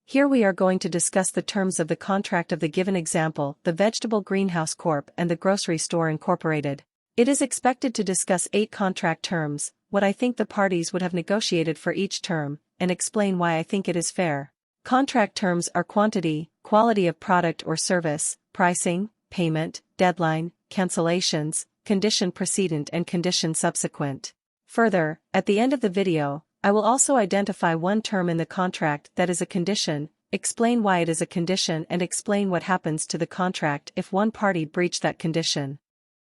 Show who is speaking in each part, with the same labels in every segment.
Speaker 1: Here we are going to discuss the terms of the contract of the given example, the Vegetable Greenhouse Corp. And the Grocery Store Incorporated. It is expected to discuss 8 contract terms, what I think the parties would have negotiated for each term, and explain why I think it is fair. Contract terms are quantity, quality of product or service, pricing, payment, deadline, cancellations, condition precedent and condition subsequent. Further, at the end of the video, I will also identify one term in the contract that is a condition, explain why it is a condition and explain what happens to the contract if one party breached that condition.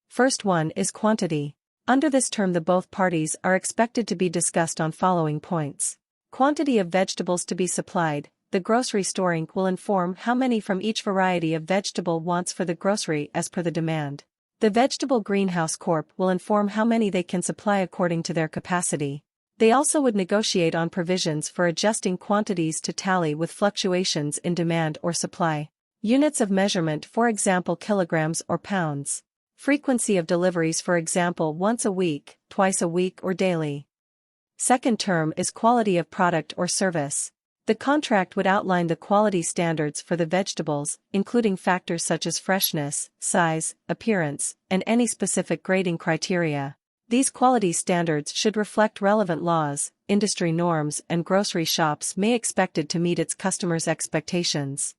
Speaker 1: First one is quantity. Under this term both parties are expected to be discussed on following points. Quantity of vegetables to be supplied. The grocery store Inc. will inform how many from each variety of vegetable wants for the grocery as per the demand. The Vegetable Greenhouse Corp. will inform how many they can supply according to their capacity. They also would negotiate on provisions for adjusting quantities to tally with fluctuations in demand or supply. Units of measurement, for example kilograms or pounds. Frequency of deliveries, for example once a week, twice a week or daily. Second term is quality of product or service. The contract would outline the quality standards for the vegetables, including factors such as freshness, size, appearance, and any specific grading criteria. These quality standards should reflect relevant laws, industry norms, and grocery shops may expected to meet its customers' expectations.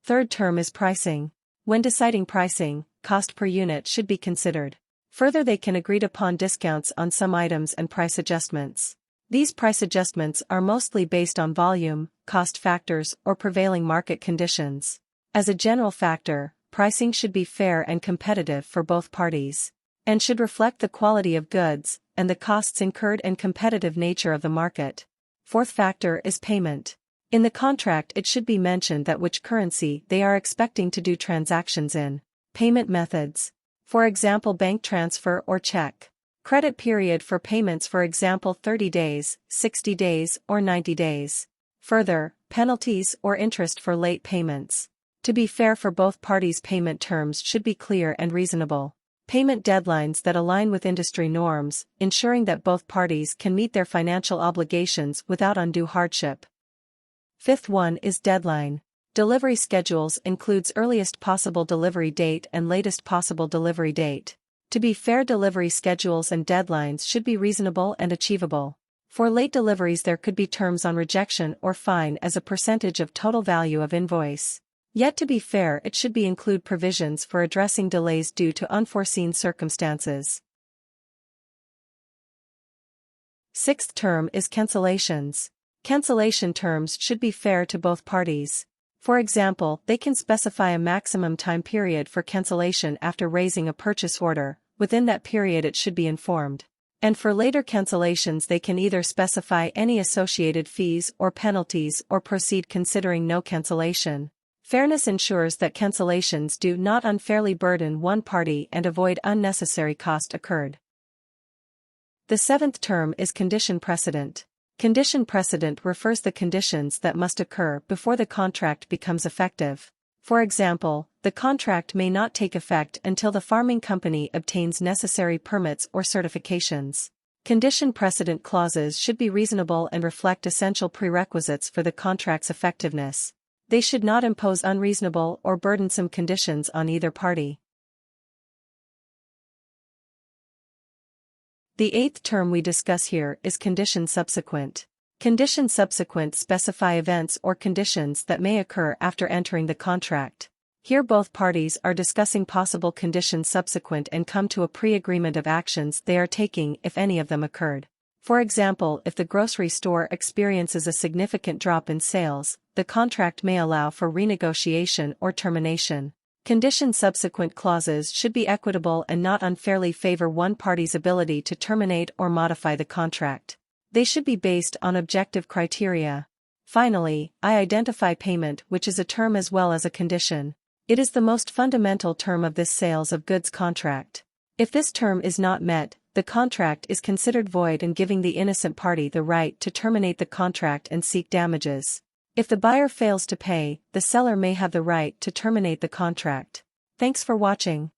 Speaker 1: Third term is pricing. When deciding pricing, cost per unit should be considered. Further, they can agree upon discounts on some items and price adjustments. These price adjustments are mostly based on volume, cost factors, or prevailing market conditions. As a general factor, pricing should be fair and competitive for both parties, and should reflect the quality of goods, and the costs incurred and competitive nature of the market. Fourth factor is payment. In the contract it should be mentioned that which currency they are expecting to do transactions in. Payment methods. For example bank transfer or check. Credit period for payments, for example 30 days, 60 days, or 90 days. Further, penalties or interest for late payments. To be fair for both parties, payment terms should be clear and reasonable. Payment deadlines that align with industry norms, ensuring that both parties can meet their financial obligations without undue hardship. Fifth one is deadline. Delivery schedules includes earliest possible delivery date and latest possible delivery date. To be fair, delivery schedules and deadlines should be reasonable and achievable. For late deliveries there could be terms on rejection or fine as a percentage of total value of invoice. Yet to be fair, it should include provisions for addressing delays due to unforeseen circumstances. Sixth term is cancellations. Cancellation terms should be fair to both parties. For example, they can specify a maximum time period for cancellation after raising a purchase order. Within that period it should be informed. And for later cancellations they can either specify any associated fees or penalties or proceed considering no cancellation. Fairness ensures that cancellations do not unfairly burden one party and avoid unnecessary cost incurred. The seventh term is condition precedent. Condition precedent refers the conditions that must occur before the contract becomes effective. For example, the contract may not take effect until the farming company obtains necessary permits or certifications. Condition precedent clauses should be reasonable and reflect essential prerequisites for the contract's effectiveness. They should not impose unreasonable or burdensome conditions on either party. The eighth term we discuss here is condition subsequent. Condition subsequent specify events or conditions that may occur after entering the contract. Here both parties are discussing possible conditions subsequent and come to a pre-agreement of actions they are taking if any of them occurred. For example, if the grocery store experiences a significant drop in sales, the contract may allow for renegotiation or termination. Condition subsequent clauses should be equitable and not unfairly favor one party's ability to terminate or modify the contract. They should be based on objective criteria. Finally, I identify payment, which is a term as well as a condition. It is the most fundamental term of this sales of goods contract. If this term is not met, the contract is considered void and giving the innocent party the right to terminate the contract and seek damages. If the buyer fails to pay, the seller may have the right to terminate the contract. Thanks for watching.